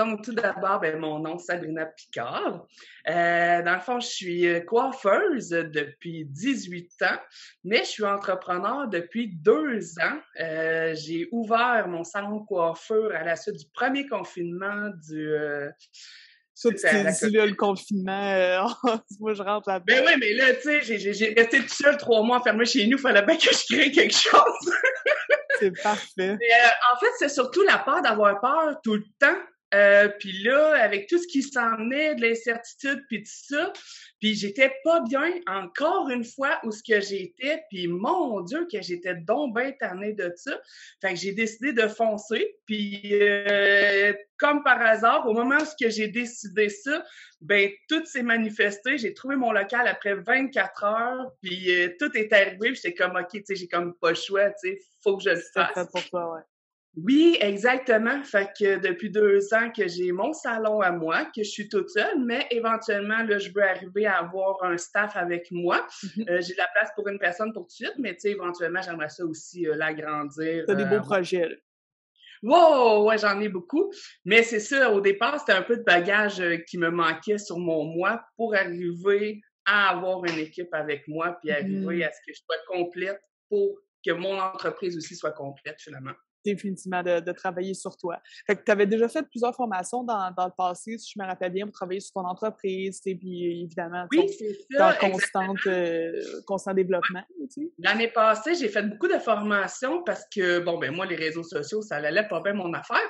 Donc, tout d'abord, ben, mon nom, c'est Sabrina Picard. Dans le fond, je suis coiffeuse depuis 18 ans, mais je suis entrepreneur depuis 2 ans. J'ai ouvert mon salon de coiffure à la suite du premier confinement Toi, tu suite à t'es la dit, COVID. là, le confinement, moi, je rentre là-dedans. Ben oui, mais là, tu sais, j'ai resté toute seule 3 mois enfermée chez nous. Fallait bien que je crée quelque chose. C'est parfait. Mais, en fait, c'est surtout la peur d'avoir peur tout le temps. Puis là, avec tout ce qui s'en est, de l'incertitude, puis tout ça, puis j'étais pas bien, encore une fois, où ce que j'étais, puis mon Dieu, que j'étais donc bien tannée de ça. Fait que j'ai décidé de foncer, puis comme par hasard, au moment où ce que j'ai décidé ça, ben tout s'est manifesté. J'ai trouvé mon local après 24 heures, puis tout est arrivé, puis j'étais comme, OK, tu sais, j'ai comme pas le choix, tu sais, faut que je le C'était fasse. fait pour toi, ouais. Oui, exactement. Fait que depuis 2 ans que j'ai mon salon à moi, que je suis toute seule, mais éventuellement, là, je veux arriver à avoir un staff avec moi. J'ai de la place pour une personne pour tout de suite, mais tu sais, éventuellement, j'aimerais ça aussi l'agrandir. T'as des beaux projets, là. Wow, ouais, j'en ai beaucoup. Mais c'est ça, au départ, c'était un peu de bagage qui me manquait sur mon moi pour arriver à avoir une équipe avec moi, puis arriver à ce que je sois complète pour que mon entreprise aussi soit complète, finalement. Définitivement de travailler sur toi. Fait que tu avais déjà fait plusieurs formations dans le passé, si je me rappelle bien, pour travailler sur ton entreprise, et puis évidemment, Oui, c'est dans ça, exactement. constant développement, tu sais. L'année passée, j'ai fait beaucoup de formations parce que, bon, ben moi, les réseaux sociaux, ça allait pas bien mon affaire.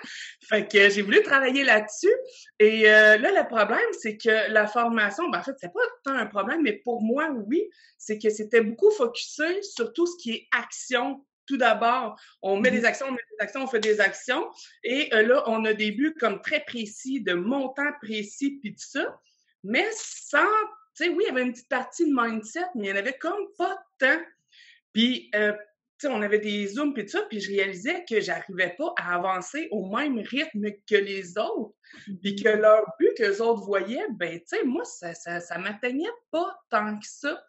Fait que j'ai voulu travailler là-dessus. Et là, le problème, c'est que la formation, ben en fait, c'est pas tant un problème, mais pour moi, oui, c'est que c'était beaucoup focusé sur tout ce qui est action. Tout d'abord, on met des actions, on met des actions, on fait des actions. Et là, on a des buts comme très précis, de montants précis, puis tout ça. Mais sans, tu sais, oui, il y avait une petite partie de mindset, mais il y en avait comme pas tant. Puis, tu sais, on avait des zooms puis tout ça, puis je réalisais que j'arrivais pas à avancer au même rythme que les autres, puis que leur but que les autres voyaient, ben, tu sais, moi, ça m'atteignait pas tant que ça.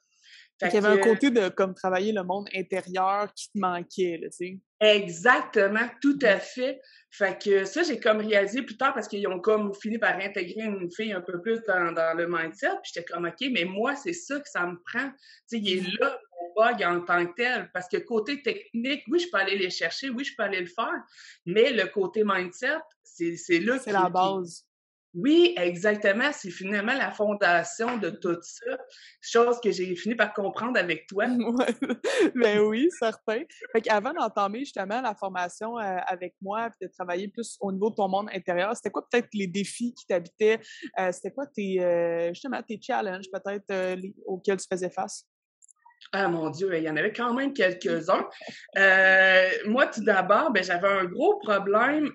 Fait Fait qu'il y avait un que, côté de comme travailler le monde intérieur qui te manquait, là, tu sais. exactement, tout à fait. Fait que ça, j'ai comme réalisé plus tard parce qu'ils ont comme fini par intégrer une fille un peu plus dans le mindset. Puis j'étais comme, OK, mais moi, c'est ça que ça me prend. Tu sais, il est là, mon bug en tant que tel. Parce que côté technique, oui, je peux aller les chercher, oui, je peux aller le faire. Mais le côté mindset, c'est là C'est la base. Oui, exactement. C'est finalement la fondation de tout ça. Chose que j'ai fini par comprendre avec toi. Ouais. Ben oui, certain. Fait qu'avant d'entamer justement la formation avec moi, puis de travailler plus au niveau de ton monde intérieur, c'était quoi peut-être les défis qui t'habitaient? C'était quoi justement tes challenges peut-être auxquels tu faisais face? Ah mon Dieu, il y en avait quand même quelques-uns. Moi, tout d'abord, ben, j'avais un gros problème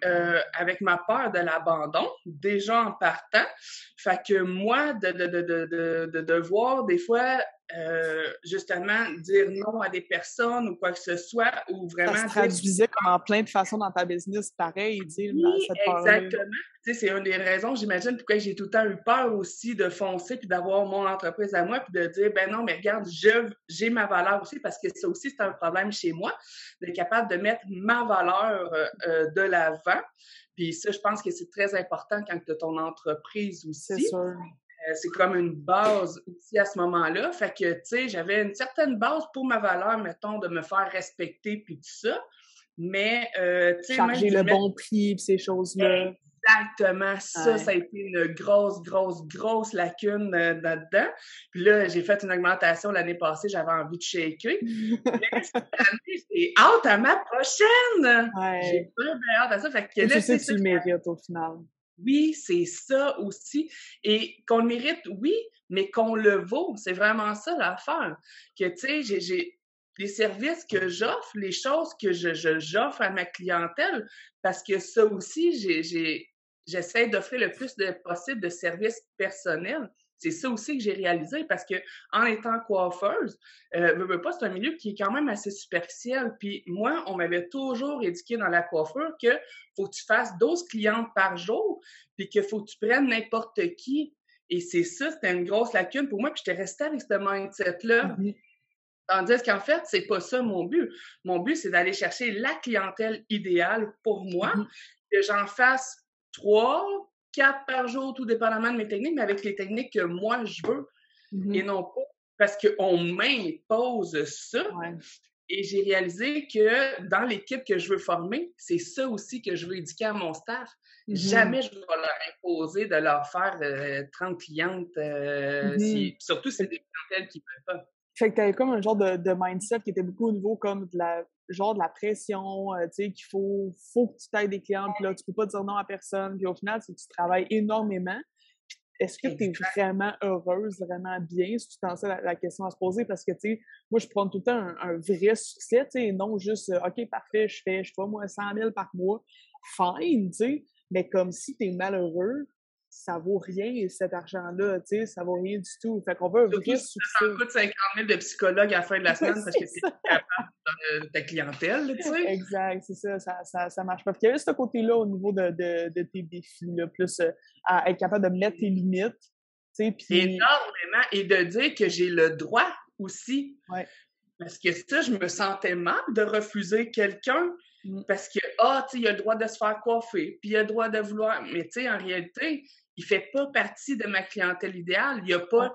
avec ma peur de l'abandon, déjà en partant. Fait que moi, de devoir des fois justement dire non à des personnes ou quoi que ce soit, ou Ça vraiment se dire traduisait comme en plein de façons dans ta business, pareil, tu sais, oui, cette peur-là. exactement. Tu sais, c'est une des raisons, j'imagine, pourquoi j'ai tout le temps eu peur aussi de foncer puis d'avoir mon entreprise à moi puis de dire, ben non, mais regarde, j'ai ma valeur aussi parce que ça aussi, c'est un problème chez moi, d'être capable de mettre ma valeur de l'avant. Puis ça, je pense que c'est très important quand tu as ton entreprise C'est aussi. sûr. C'est comme une base aussi à ce moment-là. Fait que, tu sais, j'avais une certaine base pour ma valeur, mettons, de me faire respecter puis tout ça. Mais, tu sais, même Charger d'y le mettre bon prix pis ces choses-là. exactement ça, ça Ouais. a été une grosse lacune là-dedans. Puis là, j'ai fait une augmentation l'année passée, j'avais envie de shaker. Mais cette année, j'ai hâte à ma prochaine! Ouais. J'ai bien hâte à ça. Fait que Et là, tu tu sais, sais que ça, tu le mérites au final. oui, c'est ça aussi. Et qu'on le mérite, oui, mais qu'on le vaut. C'est vraiment ça l'affaire. Que, tu sais, j'ai les services que j'offre, les choses que j'offre à ma clientèle, parce que ça aussi, j'essaie d'offrir le plus possible de services personnels. C'est ça aussi que j'ai réalisé parce que en étant coiffeuse, veux pas, c'est un milieu qui est quand même assez superficiel. Puis moi, on m'avait toujours éduqué dans la coiffure que faut que tu fasses 12 clientes par jour, puis qu'il faut que tu prennes n'importe qui. Et c'est ça, c'était une grosse lacune pour moi, puis j'étais restée avec ce mindset-là. Tandis qu'en fait, c'est pas ça mon but. Mon but, c'est d'aller chercher la clientèle idéale pour moi, que j'en fasse 3, 4 par jour, tout dépendamment de mes techniques, mais avec les techniques que moi je veux et non pas parce qu'on m'impose ça. Ouais. Et j'ai réalisé que dans l'équipe que je veux former, c'est ça aussi que je veux éduquer à mon staff. Jamais je vais leur imposer de leur faire 30 clientes, surtout si c'est des clientèles qui ne peuvent pas. Fait que t'avais comme un genre de mindset qui était beaucoup au niveau comme de la pression, tu sais, qu'il faut que tu t'aides des clients, puis là, tu peux pas dire non à personne, puis au final, c'est que tu travailles énormément. Est-ce que tu es vraiment heureuse, vraiment bien, si tu t'en sais la question à se poser? Parce que, tu sais, moi, je prends tout le temps un vrai succès, tu sais, et non juste, OK, parfait, je fais pas, moi, 100 000 par mois, fine, tu sais, mais comme si tu es malheureux, ça vaut rien, cet argent-là, tu sais, ça vaut rien du tout. Fait qu'on veut un Surtout vrai si succès. ça t'en coûte 50 000 de psychologue à la fin de la semaine parce que tu es capable de ta clientèle, tu sais. Exact, c'est ça marche pas. Puis il y avait ce côté-là au niveau de tes défis, là, plus à être capable de mettre tes limites, tu sais, puis... Énormément, et de dire que j'ai le droit aussi. Ouais. Parce que ça, je me sentais mal de refuser quelqu'un parce que, tu sais, il a le droit de se faire coiffer, puis il a le droit de vouloir. Mais tu sais, en réalité, il fait pas partie de ma clientèle idéale. Il y a pas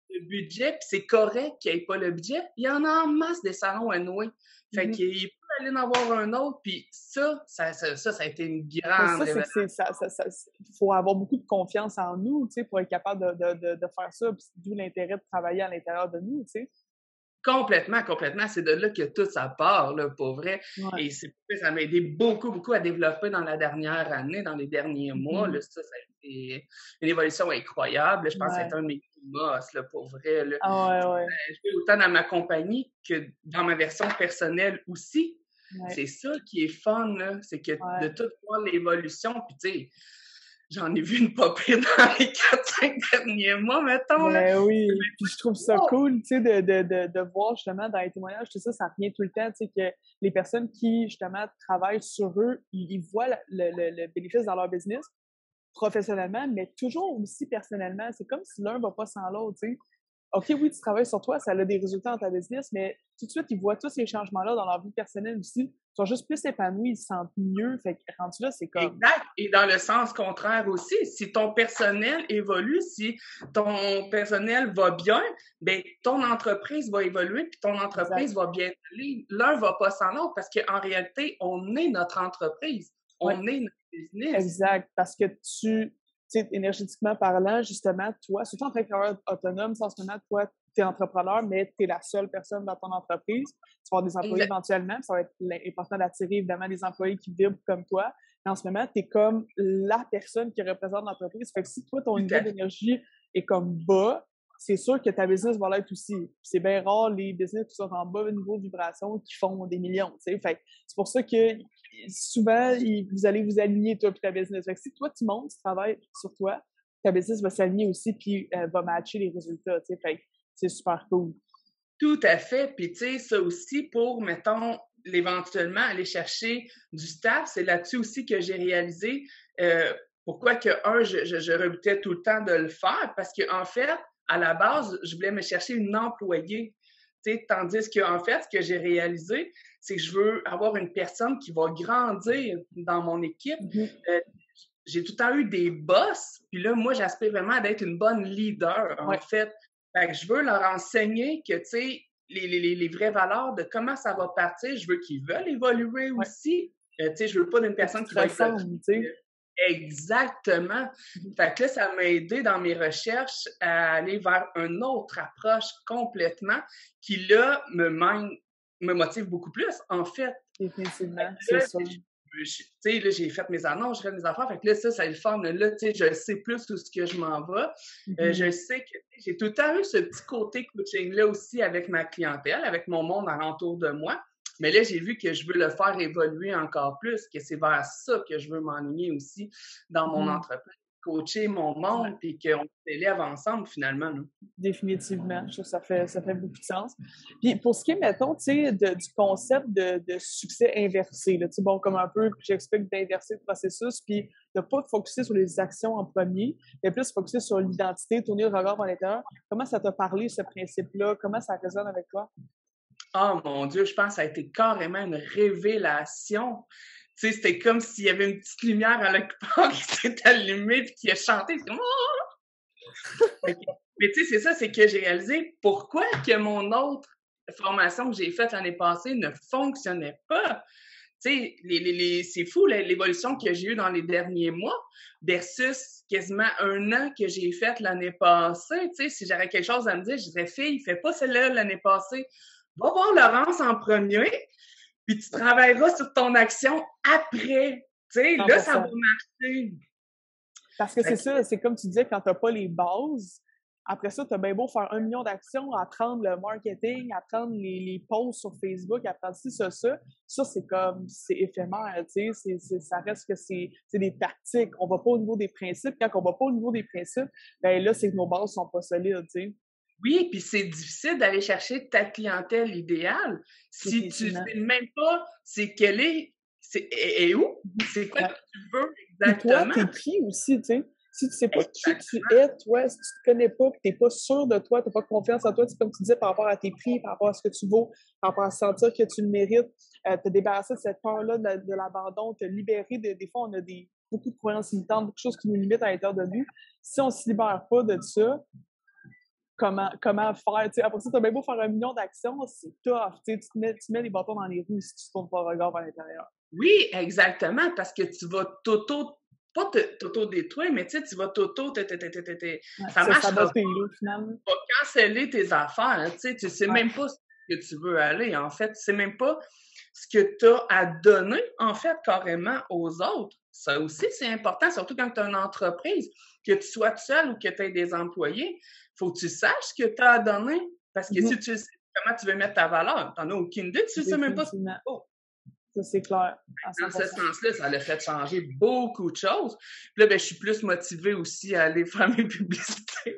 le budget, puis c'est correct qu'il n'y ait pas le budget. Il y en a en masse des salons à nouer. Fait qu'il peut aller en avoir un autre, puis ça a été une grande révélation. Il faut avoir beaucoup de confiance en nous, tu sais, pour être capable de faire ça, puis d'où l'intérêt de travailler à l'intérieur de nous, tu sais. Complètement. C'est de là que tout ça part, là, pour vrai. Ouais. Et ça m'a aidé beaucoup, beaucoup à développer dans la dernière année, dans les derniers mois. Là, ça a été une évolution incroyable. Je pense que ça a été un de mes must, là, pour vrai. Là. Je vais autant dans ma compagnie que dans ma version personnelle aussi. Ouais. C'est ça qui est fun, là. C'est que de tout voir l'évolution. Puis, tu sais, j'en ai vu une popée dans les 4-5 derniers mois, mettons. Ben oui, puis je trouve ça cool, tu sais, de voir justement dans les témoignages, tout ça, ça revient tout le temps, tu sais, que les personnes qui, justement, travaillent sur eux, ils voient le bénéfice dans leur business, professionnellement, mais toujours aussi personnellement. C'est comme si l'un va pas sans l'autre, tu sais. OK, oui, tu travailles sur toi, ça a des résultats dans ta business, mais tout de suite, ils voient tous ces changements-là dans leur vie personnelle aussi. Ils sont juste plus épanouis, ils se sentent mieux. Fait que rendu là, c'est comme... Exact. Et dans le sens contraire aussi, si ton personnel évolue, si ton personnel va bien, ben ton entreprise va évoluer puis ton entreprise va bien aller. L'un va pas sans l'autre parce qu'en réalité, on est notre entreprise. On est notre business. Exact. Parce que tu sais, énergétiquement parlant, justement, toi, surtout en tant qu'autonome, autonome, en ce moment, toi, tu es entrepreneur, mais tu es la seule personne dans ton entreprise. Tu vas avoir des employés éventuellement, ça va être important d'attirer évidemment des employés qui vibrent comme toi. Mais en ce moment, tu es comme la personne qui représente l'entreprise. Fait que si toi, ton niveau d'énergie est comme bas, c'est sûr que ta business va l'être aussi. C'est bien rare les business qui sont en bas niveau de vibration qui font des millions, tu sais. Fait que c'est pour ça que souvent, vous allez vous aligner, toi, puis ta business. Fait que si toi, tu montes, tu travailles sur toi, ta business va s'aligner aussi, puis va matcher les résultats, tu sais. Fait que c'est super cool. Tout à fait. Puis, tu sais, ça aussi pour, mettons, éventuellement aller chercher du staff, c'est là-dessus aussi que j'ai réalisé pourquoi que, je rebutais tout le temps de le faire, parce qu'en fait, à la base, je voulais me chercher une employée. Tandis qu'en fait, ce que j'ai réalisé, c'est que je veux avoir une personne qui va grandir dans mon équipe. J'ai tout le temps eu des boss, puis là, moi, j'aspire vraiment à être une bonne leader, en fait. Fait que je veux leur enseigner que, tu sais, les vraies valeurs de comment ça va partir. Je veux qu'ils veulent évoluer aussi. Tu sais, je veux pas d'une personne qui va être... Exactement. Fait que là, ça m'a aidé dans mes recherches à aller vers une autre approche complètement qui, là, me motive beaucoup plus, en fait. Définitivement, c'est ça. Tu sais, là, j'ai fait mes annonces, j'ai fait mes affaires. Fait que là, ça le forme. Là, tu sais, je sais plus où ce que je m'en vais. Je sais que j'ai tout le temps eu ce petit côté coaching-là aussi avec ma clientèle, avec mon monde alentour de moi. Mais là, j'ai vu que je veux le faire évoluer encore plus, que c'est vers ça que je veux m'enligner aussi dans mon entreprise. Coacher mon monde, puis qu'on s'élève ensemble, finalement. Là. Définitivement. Je trouve que ça fait beaucoup de sens. Puis, pour ce qui est, mettons, tu sais, du concept de succès inversé, là, tu sais, bon, comme un peu, j'explique d'inverser le processus, puis de pas focuser sur les actions en premier, mais plus focuser sur l'identité, tourner le regard vers l'intérieur. Comment ça t'a parlé, ce principe-là? Comment ça résonne avec toi? Oh mon Dieu, je pense que ça a été carrément une révélation. Tu sais, c'était comme s'il y avait une petite lumière à quelque part qui s'est allumée puis qui a chanté. C'est comme, mais tu sais, c'est ça, c'est que j'ai réalisé pourquoi que mon autre formation que j'ai faite l'année passée ne fonctionnait pas. Tu sais, c'est fou l'évolution que j'ai eue dans les derniers mois versus quasiment 1 an que j'ai fait l'année passée. Tu sais, si j'avais quelque chose à me dire, je dirais, fille, fais pas celle-là l'année passée. Va voir Laurence en premier, puis tu travailleras sur ton action après. Tu sais, là, ça va marcher. Parce que c'est ça, c'est comme tu disais, quand t'as pas les bases, après ça, t'as bien beau faire 1 million d'actions, apprendre le marketing, apprendre les posts sur Facebook, apprendre ci, ça, c'est comme, c'est éphémère, tu sais, ça reste que c'est des tactiques. On va pas au niveau des principes. Quand on va pas au niveau des principes, ben là, c'est que nos bases sont pas solides, tu sais. Oui, puis c'est difficile d'aller chercher ta clientèle idéale si tu sais même pas et où, c'est quoi que tu veux exactement. Et toi, t'es qui aussi, tu sais. Si tu sais pas qui tu es, toi, si tu te connais pas, que t'es pas sûr de toi, t'as pas confiance en toi, comme tu disais, par rapport à tes prix, par rapport à ce que tu vaux, par rapport à sentir que tu le mérites, te débarrasser de cette peur-là de l'abandon, te libérer des fois, on a beaucoup de croyances limitantes, beaucoup de choses qui nous limitent à l'intérieur de nous. Si on se libère pas de ça, comment faire, tu sais, après ça, t'as bien beau faire 1 million d'actions, c'est tough, tu sais, tu mets les bâtons dans les roues si tu te tournes pas le regard vers l'intérieur. Oui, exactement, parce que tu vas pas t'auto-détruire, mais tu sais, tu vas ça marchera pas. Tu vas canceller tes affaires, tu sais même pas ce que tu veux aller, en fait. Tu sais même pas ce que tu as à donner, en fait, carrément aux autres. Ça aussi, c'est important, surtout quand tu as une entreprise, que tu sois seul ou que tu aies des employés. Faut que tu saches ce que tu as à donner, parce que si tu sais comment tu veux mettre ta valeur, tu n'en as aucune idée, tu sais même pas ce que tu veux. Ça, c'est clair. Dans ce sens-là, ça l'a fait changer beaucoup de choses. Puis là, ben, je suis plus motivée aussi à aller faire mes publicités.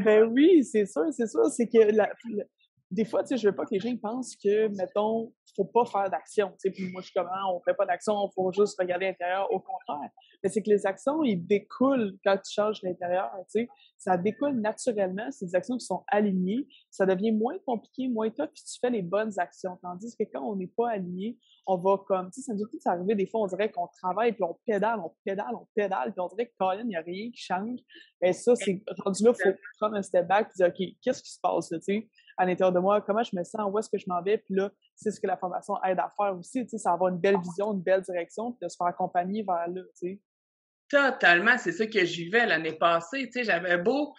Ben oui, c'est sûr. C'est que des fois, tu sais, je veux pas que les gens pensent que, mettons, faut pas faire d'action. Tu sais, puis moi, je suis comme, on fait pas d'action, il faut juste regarder l'intérieur. Au contraire. Mais c'est que les actions, ils découlent quand tu changes l'intérieur, tu sais. Ça découle naturellement. C'est des actions qui sont alignées. Ça devient moins compliqué, moins tough, puis tu fais les bonnes actions. Tandis que quand on n'est pas aligné, on va comme, tu sais, ça nous est arrivé des fois, on dirait qu'on travaille, puis on pédale, puis on dirait que Colin, il n'y a rien qui change. Et ça, c'est rendu là, il faut prendre un step back, puis dire, OK, qu'est-ce qui se passe, là, tu sais, à l'intérieur de moi, comment je me sens, où est-ce que je m'en vais, puis là, c'est ce que la formation aide à faire aussi, tu sais, ça avoir une belle vision, une belle direction, puis de se faire accompagner vers là, tu sais. Totalement, c'est ça que j'y vais l'année passée, tu sais, j'avais beau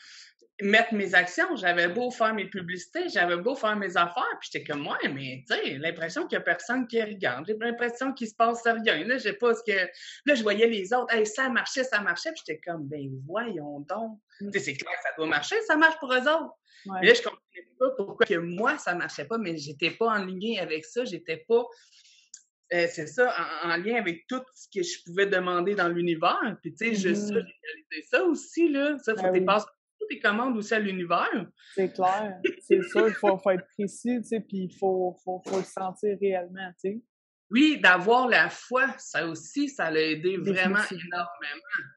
mettre mes actions, j'avais beau faire mes publicités, j'avais beau faire mes affaires, puis j'étais comme, ouais, mais tu sais, l'impression qu'il y a personne qui regarde, j'ai l'impression qu'il se passe rien, là, j'ai pas ce que... Là, je voyais les autres, hey, ça marchait, puis j'étais comme, ben voyons donc, tu sais, c'est clair que ça doit marcher, ça marche pour eux autres. Ouais. Mais là, je comprenais pas pourquoi que moi, ça marchait pas, mais j'étais pas en ligne avec ça, j'étais pas... c'est ça, en lien avec tout ce que je pouvais demander dans l'univers. Puis, tu sais, juste ça, j'ai réalisé ça aussi, là. Ça, faut que tu passes toutes tes commandes aussi à l'univers. C'est clair. C'est ça, il faut être précis, tu sais, puis il faut le sentir réellement, tu sais. Oui, d'avoir la foi, ça aussi, ça l'a aidé vraiment énormément.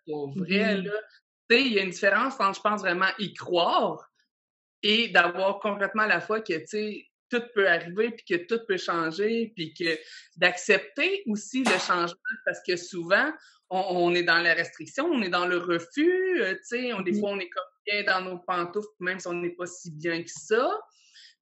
Pour vrai, là. Tu sais, il y a une différence entre, je pense, vraiment y croire et d'avoir complètement la foi que, tu sais, tout peut arriver, puis que tout peut changer, puis que d'accepter aussi le changement, parce que souvent, on est dans la restriction, on est dans le refus, tu sais, des fois, on est comme bien dans nos pantoufles, même si on n'est pas si bien que ça.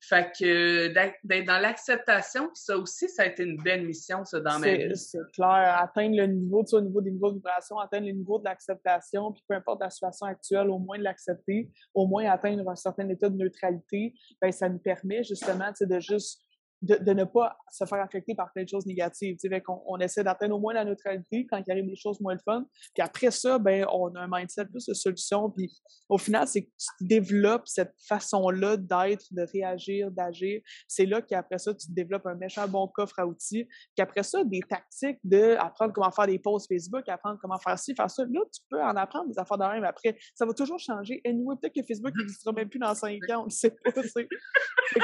Fait que d'être dans l'acceptation, ça aussi, ça a été une belle mission, ça, dans ma vie. C'est clair. Atteindre le niveau, tu sais, au niveau des niveaux de vibration, atteindre le niveau de l'acceptation, puis peu importe la situation actuelle, au moins de l'accepter, au moins atteindre un certain état de neutralité, ben ça nous permet justement, tu sais, de juste de ne pas se faire affecter par plein de choses négatives. Tu sais, on essaie d'atteindre au moins la neutralité quand il arrive des choses moins le fun. Puis après ça, ben on a un mindset plus de solution. Puis au final, c'est que tu développes cette façon-là d'être, de réagir, d'agir. C'est là qu'après ça, tu développes un méchant bon coffre à outils. Qu'après ça, des tactiques d'apprendre comment faire des posts Facebook, apprendre comment faire ci, faire ça. Là, tu peux en apprendre des affaires de même. Après, ça va toujours changer. Anyway, peut-être que Facebook n'existera même plus dans 5 ans. On ne sait pas. C'est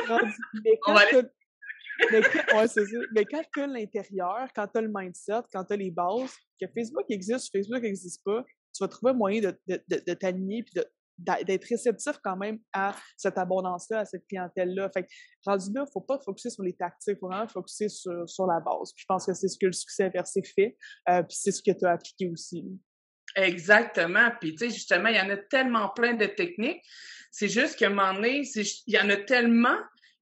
grandi. Mais ouais, c'est ça. Mais quand tu as l'intérieur, quand tu as le mindset, quand tu as les bases, que Facebook existe, Facebook n'existe pas, tu vas trouver un moyen de t'aligner puis d'être réceptif quand même à cette abondance-là, à cette clientèle-là. Fait que, rendu là, faut pas focusser sur les tactiques, faut vraiment focusser sur la base. Puis je pense que c'est ce que le succès inversé fait, puis c'est ce que tu as appliqué aussi. Exactement. Puis, tu sais, justement, il y en a tellement plein de techniques. C'est juste qu'à un moment donné, il y en a tellement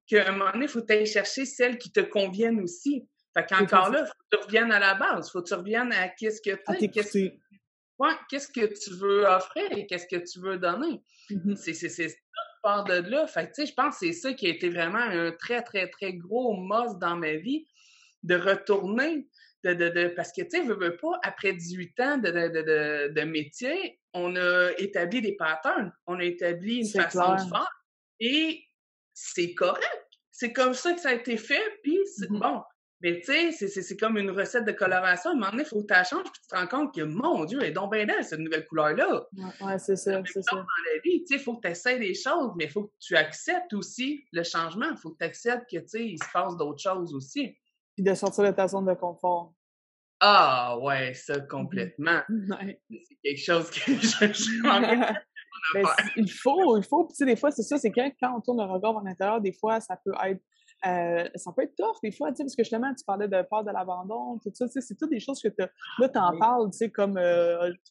qu'à un moment donné, il faut aller chercher celles qui te conviennent aussi. Fait qu'encore là, il faut que tu reviennes à la base. Il faut que tu reviennes à qu'est-ce que qu'est-ce que tu veux offrir et qu'est-ce que tu veux donner. C'est tout part de là. Fait que, tu sais, je pense que c'est ça qui a été vraiment un très, très, très gros must dans ma vie, de retourner parce que, tu sais, veux pas, après 18 ans de métier, on a établi des patterns, on a établi une façon de faire et c'est correct. C'est comme ça que ça a été fait, puis c'est bon. Mais tu sais, c'est comme une recette de coloration. À un moment donné, il faut que tu la changes, puis tu te rends compte que, mon Dieu, elle est donc bien belle, cette nouvelle couleur-là. Ouais, c'est ça, c'est ça. Dans la vie, tu sais, il faut que tu essaies des choses, mais il faut que tu acceptes aussi le changement. Il faut que tu acceptes que, tu sais, il se passe d'autres choses aussi. Puis de sortir de ta zone de confort. Ah ouais, ça complètement. Ouais. C'est quelque chose que je Ben, il faut, tu sais, des fois, c'est ça, c'est quand on tourne le regard vers l'intérieur, des fois, ça peut être tough, des fois, tu sais, parce que justement, tu parlais de peur de l'abandon, tout ça, tu sais, c'est toutes des choses que là, t'en parles, tu sais, comme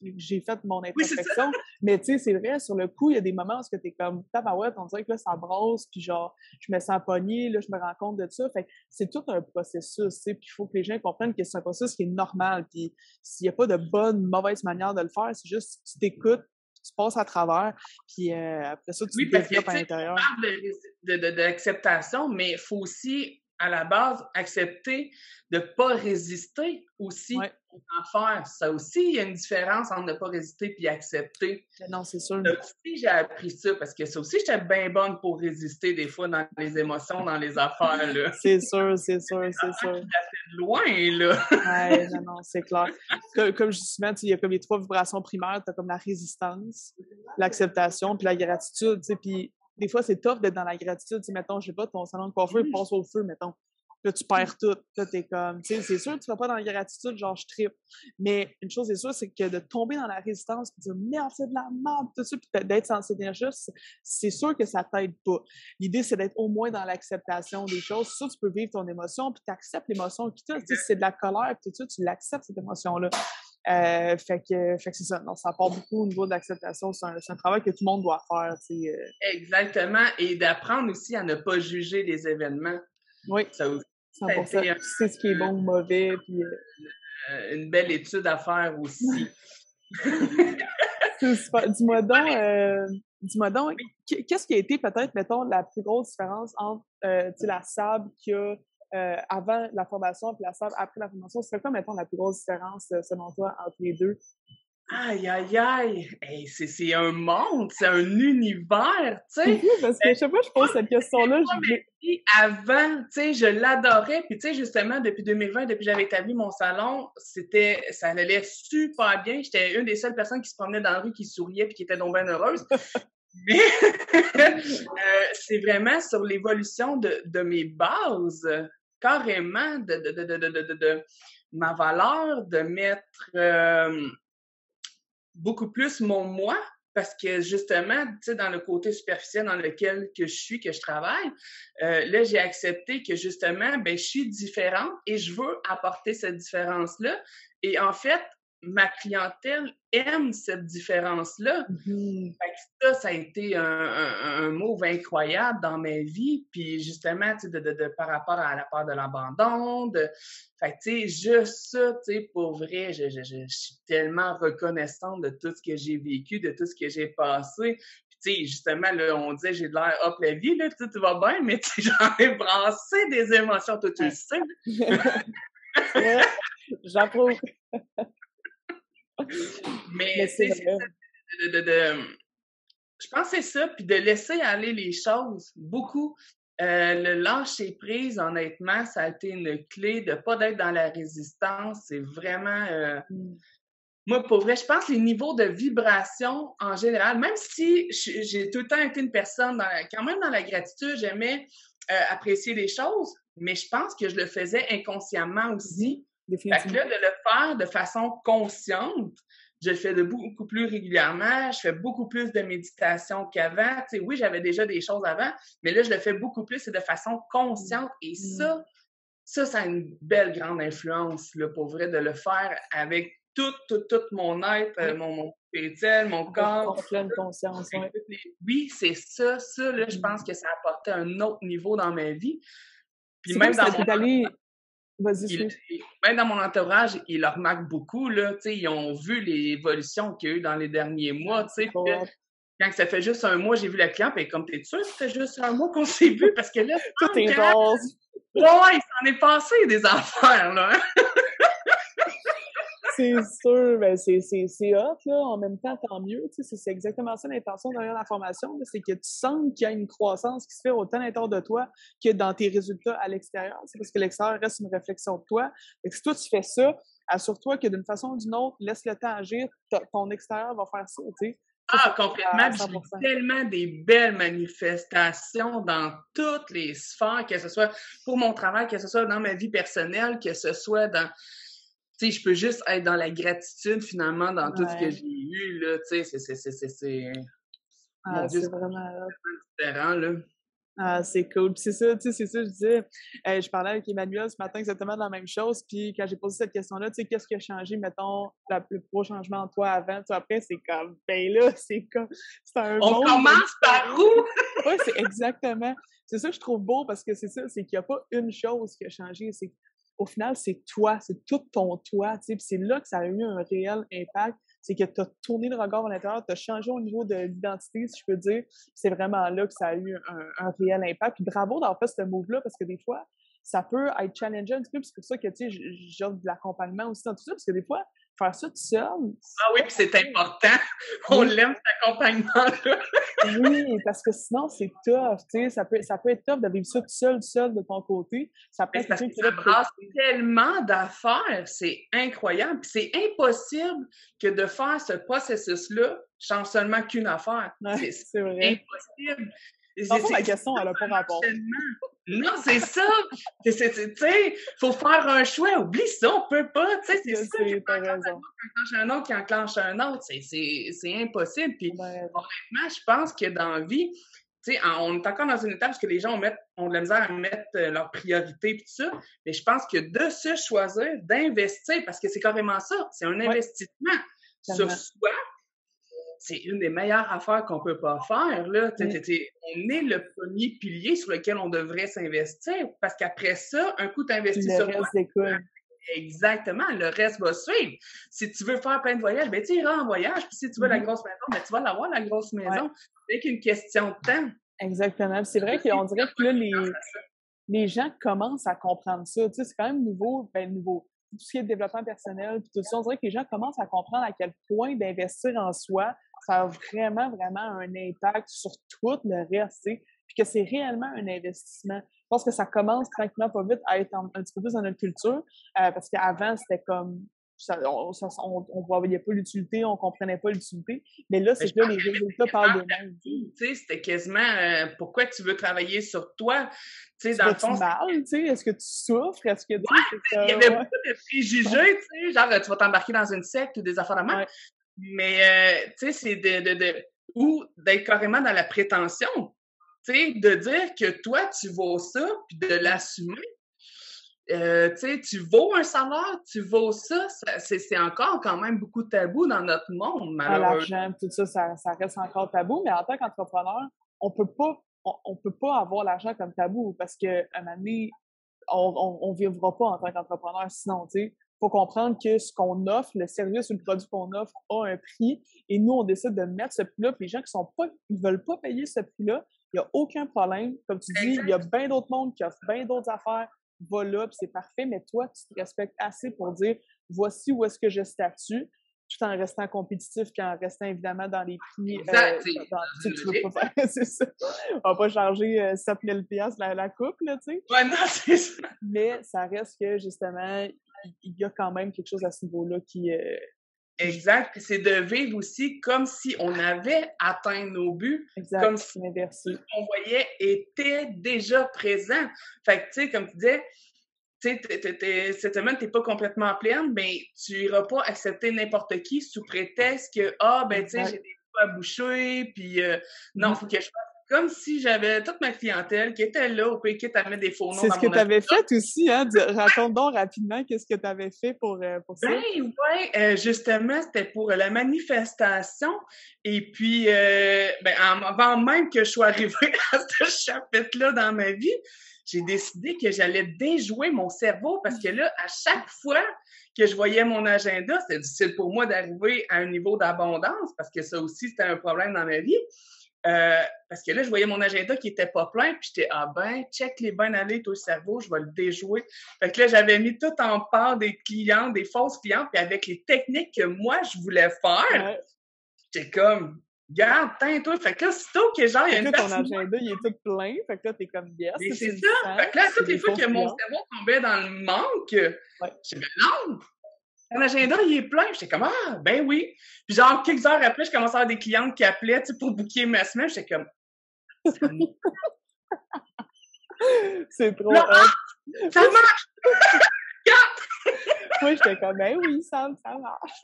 j'ai fait mon introspection, mais tu sais, c'est vrai, sur le coup, il y a des moments où t'es comme, tabarouette, on dirait que là, ça brosse, puis genre, je me sens pognée, là, je me rends compte de ça, fait que c'est tout un processus, tu sais, puis il faut que les gens comprennent que c'est un processus qui est normal, puis s'il n'y a pas de bonne, mauvaise manière de le faire, c'est juste, tu t'écoutes, tu passes à travers, puis après ça, tu te développes à l'intérieur. On parle d'acceptation, mais il faut aussi, à la base, accepter de ne pas résister aussi aux affaires. Ça aussi, il y a une différence entre ne pas résister et accepter. Non, c'est sûr. Ça aussi, j'ai appris ça, parce que ça aussi, j'étais bien bonne pour résister des fois dans les émotions, dans les affaires, là. C'est sûr. Loin, là. Ouais, non, c'est clair. Comme je dis souvent, il y a comme les 3 vibrations primaires. Tu as comme la résistance, l'acceptation, puis la gratitude, tu sais. Puis des fois, c'est tough d'être dans la gratitude. Tu sais, mettons, je sais pas, ton salon de coiffeur passe au feu, mettons. Là, tu perds tout. Là, t'es comme, tu sais, c'est sûr que tu vas pas dans la gratitude, genre, je trippe. Mais une chose est sûre, c'est que de tomber dans la résistance, puis de dire, merde, c'est de la merde, tout ça, puis d'être sans cette énergie, c'est sûr que ça t'aide pas. L'idée, c'est d'être au moins dans l'acceptation des choses. Ça, tu peux vivre ton émotion, puis tu acceptes l'émotion que tu as. Tu sais, si c'est de la colère, puis tout ça, tu l'acceptes, cette émotion-là. Fait que c'est ça. Non, ça part beaucoup au niveau de l'acceptation. C'est un travail que tout le monde doit faire, tu sais. Exactement. Et d'apprendre aussi à ne pas juger les événements. Oui. Ça aussi. 100%. Tu sais ce qui est bon ou mauvais, puis... une belle étude à faire aussi. C'est super. Dis-moi donc, qu'est-ce qui a été peut-être, mettons, la plus grosse différence entre la SAB qu'il y a avant la formation et la SAB après la formation? C'est quoi, mettons, la plus grosse différence, selon toi, entre les deux? Aïe, aïe, aïe! Hey, c'est un monde, c'est un univers, tu sais! Oui, parce que je sais pas, je pose cette question-là. Avant, tu sais, je l'adorais. Puis, tu sais, justement, depuis 2020, depuis que j'avais établi mon salon, ça allait super bien. J'étais une des seules personnes qui se promenait dans la rue, qui souriait puis qui était donc bien heureuse. Mais c'est vraiment sur l'évolution de mes bases, carrément, de ma valeur, de mettre beaucoup plus mon moi, parce que justement, tu sais, dans le côté superficiel dans lequel que je travaille, là, j'ai accepté que justement, ben, je suis différente et je veux apporter cette différence-là. Et en fait, ma clientèle aime cette différence-là. Fait que ça a été un move incroyable dans ma vie. Puis justement, tu sais, par rapport à la peur de l'abandon, fait que tu sais, juste ça, tu sais, pour vrai, je suis tellement reconnaissante de tout ce que j'ai vécu, de tout ce que j'ai passé. Puis tu sais, justement, là, on disait, j'ai de l'air hop la vie, là, tout va bien, mais tu sais, j'en ai brassé des émotions, toi, tu le sais. Ouais, j'approuve. Mais c'est ça, je pense que c'est ça, puis de laisser aller les choses, beaucoup. Le lâcher prise, honnêtement, ça a été une clé de pas d'être dans la résistance. C'est vraiment... Moi, pour vrai, je pense que les niveaux de vibration, en général, même si j'ai tout le temps été une personne quand même dans la gratitude, j'aimais apprécier les choses, mais je pense que je le faisais inconsciemment aussi. Fait que là, de le faire de façon consciente, je le fais de beaucoup plus régulièrement, je fais beaucoup plus de méditation qu'avant. Tu sais, oui, j'avais déjà des choses avant, mais là, je le fais beaucoup plus et de façon consciente. Et ça a une belle grande influence, là, pour vrai, de le faire avec tout mon être, mon spirituel, mon corps. En pleine conscience, ouais. Oui, c'est ça. Ça, là, je pense que ça a apporté un autre niveau dans ma vie. Puis C'est même comme dans si t'étais allé... Vas-y, même dans mon entourage, ils le remarquent beaucoup, là, tu sais, ils ont vu l'évolution qu'il y a eu dans les derniers mois, tu sais. Quand ça fait juste un mois, j'ai vu la cliente, et comme t'es sûr que ça fait juste un mois qu'on s'est vu, parce que là, tout est rose. Ouais, il s'en est passé des affaires, là. C'est sûr, ben c'est hot, là. En même temps, tant mieux, tu sais, c'est exactement ça l'intention derrière la formation, c'est que tu sens qu'il y a une croissance qui se fait autant à l'intérieur de toi que dans tes résultats à l'extérieur. C'est parce que l'extérieur reste une réflexion de toi. Et si toi, tu fais ça, assure-toi que d'une façon ou d'une autre, laisse le temps agir, ton extérieur va faire ça, tu sais. Ah, complètement. J'ai tellement des belles manifestations dans toutes les sphères, que ce soit pour mon travail, que ce soit dans ma vie personnelle, que ce soit dans... Tu sais, je peux juste être dans la gratitude, finalement, dans tout ce que j'ai eu, là. Tu sais, c'est... Mon Dieu, c'est vraiment différent, là. Ah, c'est cool. Puis c'est ça, tu sais, c'est ça, je disais, je parlais avec Emmanuel ce matin exactement de la même chose, puis quand j'ai posé cette question-là, tu sais, qu'est-ce qui a changé, mettons, le plus gros changement en toi avant, toi après, c'est comme, ben là, c'est un On commence par où? Oui, c'est exactement, c'est ça que je trouve beau, parce que c'est ça, c'est qu'il n'y a pas une chose qui a changé, c'est au final, c'est toi, c'est tout ton toi, tu sais, puis c'est là que ça a eu un réel impact, c'est que tu as tourné le regard à l'intérieur, tu as changé au niveau de l'identité, si je peux dire. C'est vraiment là que ça a eu un réel impact. Puis bravo d'avoir fait ce move-là, parce que des fois, ça peut être challengé un petit peu. Puis c'est pour ça que, tu sais, j'offre de l'accompagnement aussi dans tout ça, parce que des fois, faire ça tout seul... Ah oui, puis c'est important. On l'aime, cet accompagnement-là. Oui, parce que sinon, c'est tough, tu sais, ça peut être tough de vivre ça tout seul de ton côté. Ça peut être quelqu'un qui ça brasse tellement d'affaires, c'est incroyable. Puis c'est impossible que de faire ce processus-là change seulement qu'une affaire. Ouais, c'est vrai. Impossible. La question, elle n'a pas rapport. Non, c'est ça. Tu sais, faut faire un choix. Oublie ça, on peut pas. Tu sais, c'est ça qui enclenche un autre qui enclenche un autre. C'est impossible. Puis honnêtement, je pense que dans la vie, tu sais, on est encore dans une étape où les gens ont de la misère à mettre leurs priorités et tout ça. Mais je pense que de se choisir, d'investir, parce que c'est carrément ça, c'est un investissement sur soi. C'est une des meilleures affaires qu'on peut pas faire, là. On est le premier pilier sur lequel on devrait s'investir, parce qu'après ça, un coup t'investis sur toi. Exactement, le reste va suivre. Si tu veux faire plein de voyages, ben tu iras en voyage, puis si tu veux la grosse maison, ben tu vas l'avoir, la grosse maison. C'est qu'une question de temps. Exactement. C'est vrai qu'on dirait que là, les gens commencent à comprendre ça. Tu sais, c'est quand même nouveau, tout ce qui est développement personnel, puis tout ça, on dirait que les gens commencent à comprendre à quel point d'investir en soi, ça a vraiment, vraiment un impact sur tout le reste, tu sais, puis que c'est réellement un investissement. Je pense que ça commence tranquillement pas vite à être un petit peu plus dans notre culture, parce qu'avant, c'était comme, on voyait pas l'utilité, on comprenait pas l'utilité, mais là, c'est que là, les résultats parlent d'eux-mêmes. Tu sais, c'était quasiment, pourquoi tu veux travailler sur toi? Tu sais, dans le fond, mal, tu sais, est-ce que tu souffres? Est-ce que il y avait beaucoup de préjugés, tu sais, genre, tu vas t'embarquer dans une secte ou des affaires de même. Mais, tu sais, c'est ou d'être carrément dans la prétention, tu sais, de dire que toi, tu vaux ça, puis de l'assumer. Tu sais, tu vaux un salaire, tu vaux ça, c'est encore quand même beaucoup tabou dans notre monde, malheureusement. L'argent, tout ça, ça reste encore tabou, mais en tant qu'entrepreneur, on peut pas avoir l'argent comme tabou, parce que à un moment donné, on vivra pas en tant qu'entrepreneur sinon, tu sais. Faut comprendre que ce qu'on offre, le service ou le produit qu'on offre a un prix, et nous, on décide de mettre ce prix-là, puis les gens ils veulent pas payer ce prix-là, il y a aucun problème. Comme tu dis, il y a bien d'autres mondes qui offrent bien d'autres affaires, va là, puis c'est parfait, mais toi, tu te respectes assez pour dire, voici où est-ce que je statue, tout en restant compétitif, puis en restant évidemment dans les prix. Exact. Tu veux pas faire, c'est ça. On va pas charger 7 000 $ la coupe, là, tu sais. Ouais, non, c'est ça. Mais ça reste que, justement, il y a quand même quelque chose à ce niveau-là qui... Exact. Puis c'est de vivre aussi comme si on avait atteint nos buts. Exact. Comme si on voyait était déjà présent. Fait que, tu sais, comme tu disais, tu sais, cette semaine, t'es pas complètement pleine, ben, tu iras pas accepter n'importe qui sous prétexte que, ben, tu sais, j'ai des trous à boucher, puis non, faut que je fasse comme si j'avais toute ma clientèle qui était là, au pays, quitte à mettre des faux noms C'est dans ce que mon tu avais fait aussi, hein? Raconte donc rapidement qu'est-ce que tu avais fait pour ça. Ben ouais, justement, c'était pour la manifestation. Et puis, ben, avant même que je sois arrivée à ce chapitre-là dans ma vie, j'ai décidé que j'allais déjouer mon cerveau parce que là, à chaque fois que je voyais mon agenda, c'était difficile pour moi d'arriver à un niveau d'abondance parce que ça aussi, c'était un problème dans ma vie. Parce que là, je voyais mon agenda qui était pas plein, puis j'étais, check les bonnes allées, toi, le cerveau, je vais le déjouer. Fait que là, j'avais mis tout en part des clients, des fausses clientes, puis avec les techniques que moi, je voulais faire, j'étais comme, garde, toi. Fait que là, sitôt que genre, il y a une personne... ton agenda, il est tout plein, fait que là, t'es comme, yes, c'est ça. Fait que là, toutes les fois que mon cerveau tombait dans le manque, j'étais, non! Mon agenda, il est plein. J'étais comme, ben oui. Puis genre, quelques heures après, je commençais à avoir des clientes qui appelaient, tu sais, pour booker ma semaine. J'étais comme, c'est trop hot. Ça marche! Moi, j'étais comme, ben oui, ça marche.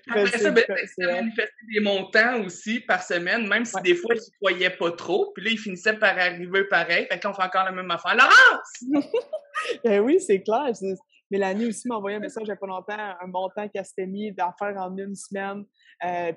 Après ça, ça manifestait des montants aussi par semaine, même si des fois, je n'y croyais pas trop. Puis là, ils finissaient par arriver pareil. Fait qu'on fait encore la même affaire. Laurence! Ben oui, c'est clair. Mélanie aussi m'a envoyé un message il n'y a pas longtemps, un montant qu'elle s'était mis d'affaires en une semaine.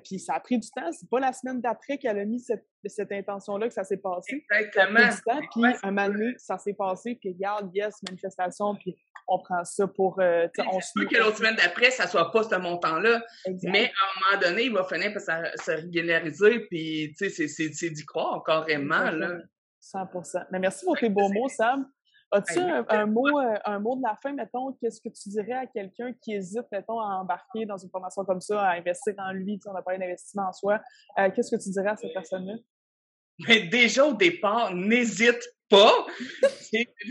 Puis ça a pris du temps. C'est pas la semaine d'après qu'elle a mis cette intention-là que ça s'est passé. Exactement. Ça a pris du temps. Puis un moment donné, ça s'est passé. Puis regarde, yes, manifestation. Puis on prend ça pour... on se peut que l'autre semaine d'après, ça soit pas ce montant-là. Exact. Mais à un moment donné, il va finir par se régulariser. Puis, tu sais, c'est d'y croire carrément. Là. 100%. Mais merci pour tes beaux mots, Sam. As-tu un mot de la fin, mettons, qu'est-ce que tu dirais à quelqu'un qui hésite, mettons, à embarquer dans une formation comme ça, à investir en lui, on a parlé d'investissement en soi, qu'est-ce que tu dirais à cette personne-là? Mais déjà, au départ, n'hésite pas.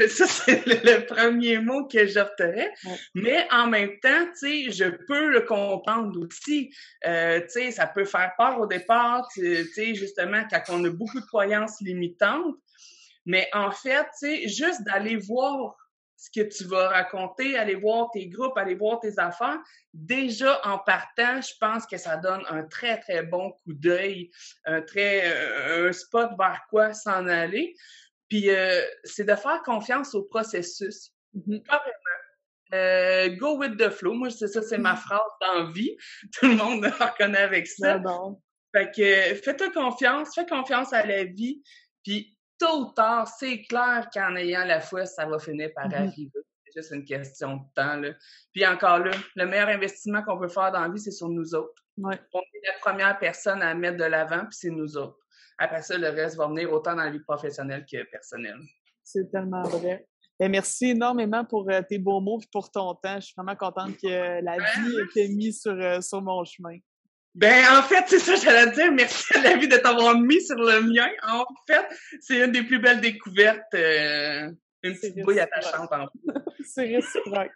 Ça, c'est le premier mot que j'opterais. Ouais. Mais en même temps, tu sais, je peux le comprendre aussi. Tu sais, ça peut faire peur au départ, tu sais, justement, quand on a beaucoup de croyances limitantes. Mais en fait, tu sais, juste d'aller voir ce que tu vas raconter, aller voir tes groupes, aller voir tes affaires, déjà en partant, je pense que ça donne un très, très bon coup d'œil, un spot vers quoi s'en aller. Puis, c'est de faire confiance au processus. Carrément. Go with the flow. Moi, c'est ma phrase d'envie. Tout le monde me reconnaît avec ça. Bon. Fait que, fais-toi confiance, fais confiance à la vie, puis tôt ou tard, c'est clair qu'en ayant la foi, ça va finir par arriver. C'est juste une question de temps, là. Puis encore là, le meilleur investissement qu'on peut faire dans la vie, c'est sur nous autres. Ouais. On est la première personne à mettre de l'avant, puis c'est nous autres. Après ça, le reste va venir autant dans la vie professionnelle que personnelle. C'est tellement vrai. Et merci énormément pour tes beaux mots et pour ton temps. Je suis vraiment contente que la vie ait été mise sur mon chemin. Ben, en fait, c'est ça, j'allais dire. merci à la vie de t'avoir mis sur le mien. En fait, c'est une des plus belles découvertes. Une petite bouille attachante en plus. C'est réciproque.